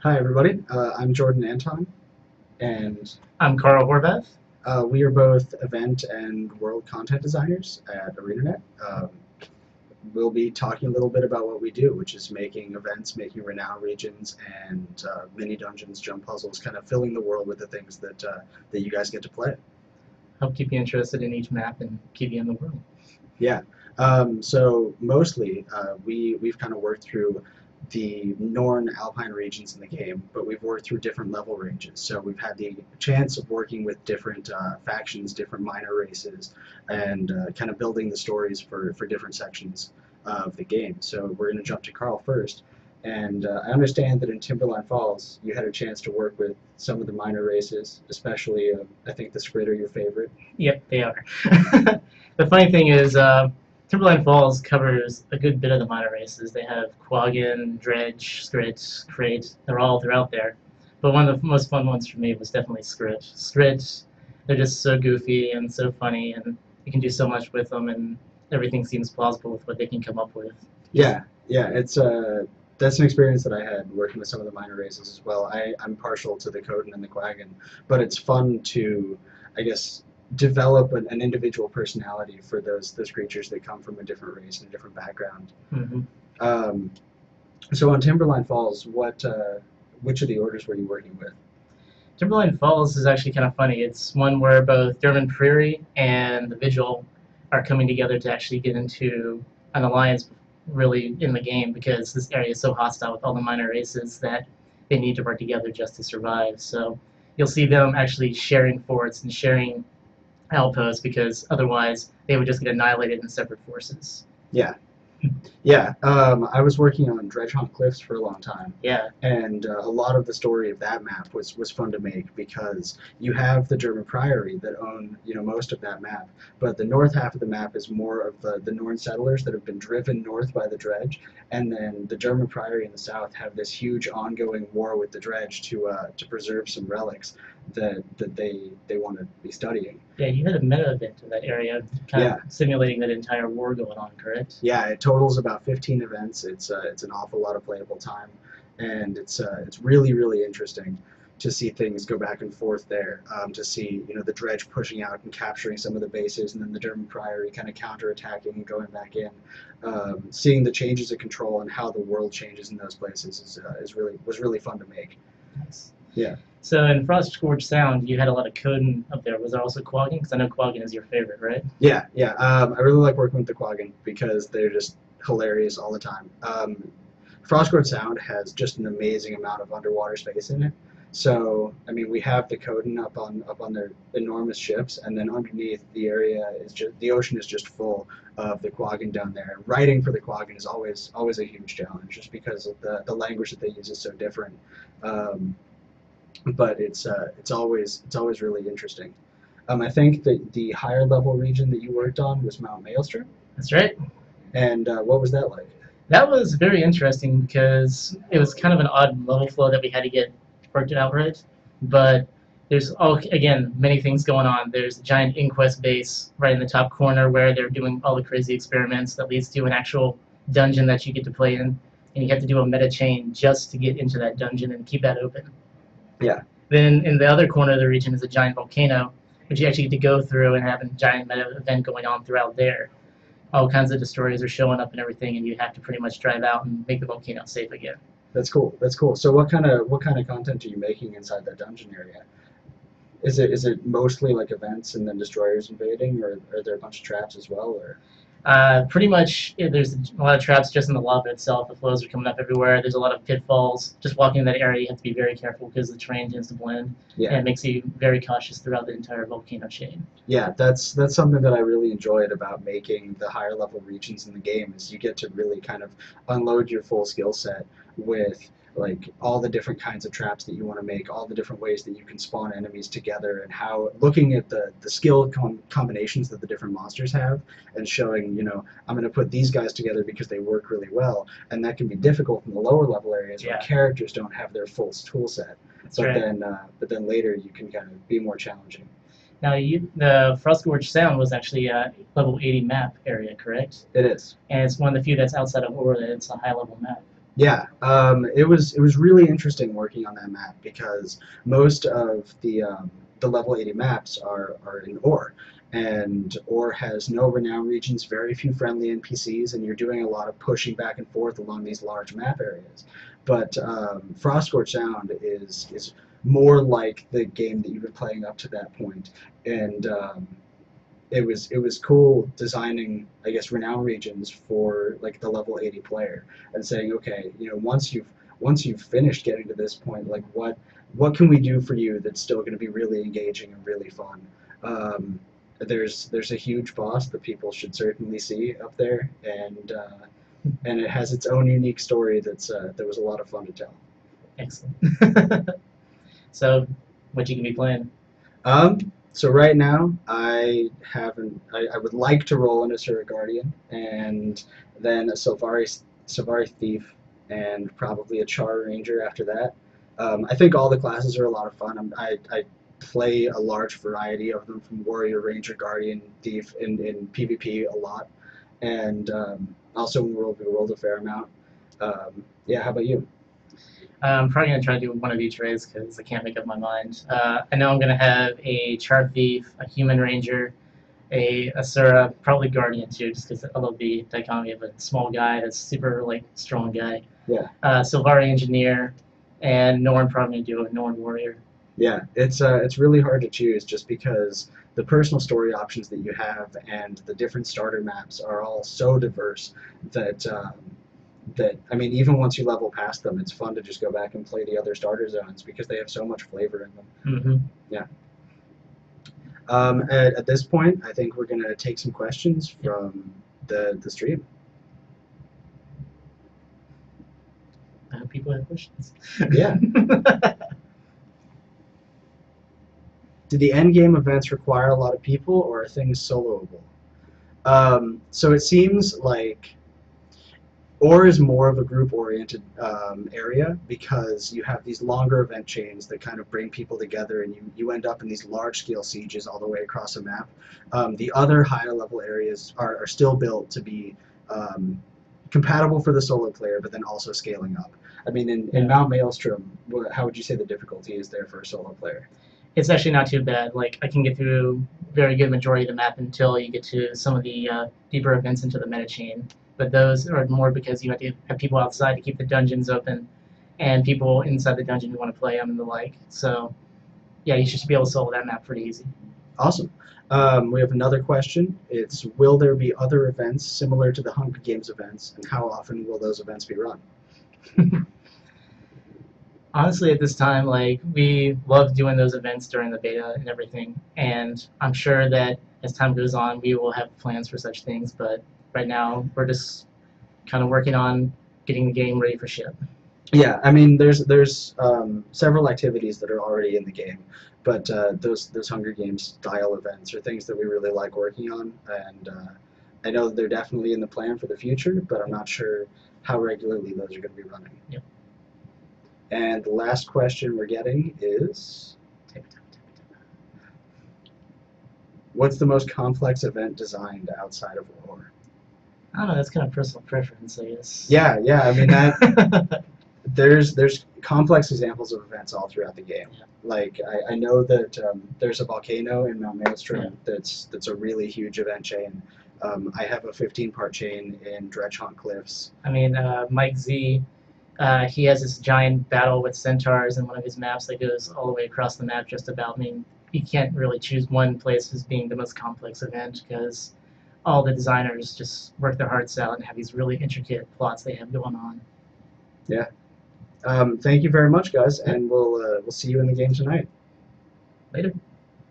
Hi, everybody. I'm Jordan Anton, and I'm Karl Horvath. we are both event and world content designers at ArenaNet. We'll be talking a little bit about what we do, which is making events, making renown regions, and mini dungeons, jump puzzles, kind of filling the world with the things that you guys get to play. Help keep you interested in each map and keep you in the world. Yeah. So mostly, we've kind of worked through the Norn Alpine regions in the game, but we've worked through different level ranges. So we've had the chance of working with different factions, different minor races, and kind of building the stories for different sections of the game. So we're going to jump to Karl first. And I understand that in Timberline Falls, you had a chance to work with some of the minor races, especially, I think the Skrid are your favorite. Yep, they are. The funny thing is, Timberline Falls covers a good bit of the minor races. They have Quaggan, Dredge, Skrid, Crate. They're all throughout there. But one of the most fun ones for me was definitely Skrid. Skrid, they're just so goofy and so funny, and you can do so much with them, and everything seems plausible with what they can come up with. Yeah, yeah, it's that's an experience that I had working with some of the minor races as well. I'm partial to the Coden and the Quaggan, but it's fun to, I guess, develop an individual personality for those creatures that come from a different race and a different background. Mm-hmm. Um, so on Timberline Falls, which of the orders were you working with? Timberline Falls is actually kind of funny. It's one where both Derman Prairie and the Vigil are coming together to actually get into an alliance really in the game, because this area is so hostile with all the minor races that they need to work together just to survive. So you'll see them actually sharing forts and sharing outposts, because otherwise they would just get annihilated in separate forces. Yeah. Yeah, I was working on Dredgehaunt Cliffs for a long time. Yeah. And a lot of the story of that map was fun to make, because you have the German Priory that own most of that map, but the north half of the map is more of the Norn settlers that have been driven north by the Dredge, and then the German Priory in the south have this huge ongoing war with the Dredge to preserve some relics that they want to be studying. Yeah, you had a meta event in that area, kind of simulating that entire war going on, correct? Yeah, it totals about 15 events. It's an awful lot of playable time, and it's really interesting to see things go back and forth there. To see the Dredge pushing out and capturing some of the bases, and then the German Priory kind of counterattacking and going back in. Seeing the changes of control and how the world changes in those places was really fun to make. Nice. Yeah. So in Frostgorge Sound, you had a lot of Coden up there. Was there also Quaggan? Because I know Quaggan is your favorite, right? Yeah. I really like working with the Quaggan because they're just hilarious all the time. Frostgorge Sound has just an amazing amount of underwater space in it. So I mean, we have the Coden up on their enormous ships, and then underneath the area is just the ocean is just full of the Quaggan down there. Writing for the Quaggan is always a huge challenge, just because of the language that they use is so different. But it's always really interesting. I think that the higher level region that you worked on was Mount Maelstrom. That's right. And what was that like? That was very interesting because it was kind of an odd level flow that we had to get worked out right. But there's again many things going on. There's a giant inquest base right in the top corner where they're doing all the crazy experiments that leads to an actual dungeon that you get to play in, and you have to do a meta chain just to get into that dungeon and keep that open. Yeah. Then in the other corner of the region is a giant volcano, which you actually get to go through and have a giant meta event going on throughout there. All kinds of destroyers are showing up and everything, and you have to pretty much drive out and make the volcano safe again. That's cool. So what kind of content are you making inside that dungeon area? Is it mostly like events and then destroyers invading, or are there a bunch of traps as well, or? Pretty much, there's a lot of traps just in the lava itself. The flows are coming up everywhere. There's a lot of pitfalls. Just walking in that area, you have to be very careful because the terrain tends to blend. Yeah. And it makes you very cautious throughout the entire volcano chain. Yeah, that's something that I really enjoyed about making the higher level regions in the game, is you get to really kind of unload your full skill set with like all the different kinds of traps that you want to make, all the different ways that you can spawn enemies together, and how looking at the skill combinations that the different monsters have, and showing, I'm going to put these guys together because they work really well, and that can be difficult in the lower level areas where characters don't have their full tool set. But then later you can kind of be more challenging. Now, the Frostgorge Sound was actually a level 80 map area, correct? It is. And it's one of the few that's outside of Aura that it's a high level map. Yeah, it was really interesting working on that map because most of the level 80 maps are in ore, and ore has no renown regions, very few friendly NPCs, and you're doing a lot of pushing back and forth along these large map areas. But Frostgorge Sound is more like the game that you've been playing up to that point, and it was cool designing, I guess, renown regions for like the level 80 player and saying, okay, once you've finished getting to this point, like what can we do for you that's still going to be really engaging and really fun. There's a huge boss that people should certainly see up there, and it has its own unique story that was a lot of fun to tell. Excellent. So, what you can be playing? So right now, I haven't. I would like to roll an Asura Guardian, and then a Sylvari Thief, and probably a Char Ranger after that. I think all the classes are a lot of fun. I play a large variety of them, from Warrior, Ranger, Guardian, Thief in PvP a lot, and also in World we rolled a fair amount. Yeah, how about you? I'm probably going to try to do one of each race because I can't make up my mind. I know I'm going to have a Char Thief, a Human Ranger, a Asura, probably Guardian too, just because I love the dichotomy of a small guy that's super like strong guy. Yeah. Sylvari Engineer, and Norn probably going to do a Norn Warrior. Yeah, it's really hard to choose just because the personal story options that you have and the different starter maps are all so diverse that I mean, even once you level past them, it's fun to just go back and play the other starter zones because they have so much flavor in them. Mm-hmm. Yeah. At this point, I think we're gonna take some questions from the stream. I hope people have questions. Yeah. Do the end game events require a lot of people, or are things soloable? So it seems like Ore is more of a group-oriented area because you have these longer event chains that kind of bring people together, and you end up in these large-scale sieges all the way across a map. The other higher-level areas are still built to be compatible for the solo player, but then also scaling up. I mean, in Mount Maelstrom, how would you say the difficulty is there for a solo player? It's actually not too bad. Like I can get through very good majority of the map until you get to some of the deeper events into the meta chain. But those are more because you have to have people outside to keep the dungeons open, and people inside the dungeon who want to play them and the like. So, yeah, you should be able to solve that map pretty easy. Awesome. We have another question. It's, will there be other events similar to the Hunger Games events, and how often will those events be run? Honestly, at this time, like we love doing those events during the beta and everything, and I'm sure that as time goes on, we will have plans for such things. But right now, we're just kind of working on getting the game ready for ship. Yeah, I mean, there's several activities that are already in the game, but those Hunger Games style events are things that we really like working on, and I know that they're definitely in the plan for the future, but I'm not sure how regularly those are going to be running. Yep. And the last question we're getting is, what's the most complex event designed outside of War? I don't know. That's kind of personal preference, I guess. Yeah. I mean that. There's complex examples of events all throughout the game. Yeah. Like I know that there's a volcano in Mount Maelstrom Yeah. that's a really huge event chain. I have a 15-part chain in Dredgehaunt Cliffs. I mean, Mike Z, he has this giant battle with centaurs in one of his maps that goes all the way across the map just about. I mean, you can't really choose one place as being the most complex event because all the designers just work their hearts out and have these really intricate plots they have going on. Yeah. Thank you very much, guys, and we'll see you in the game tonight. Later.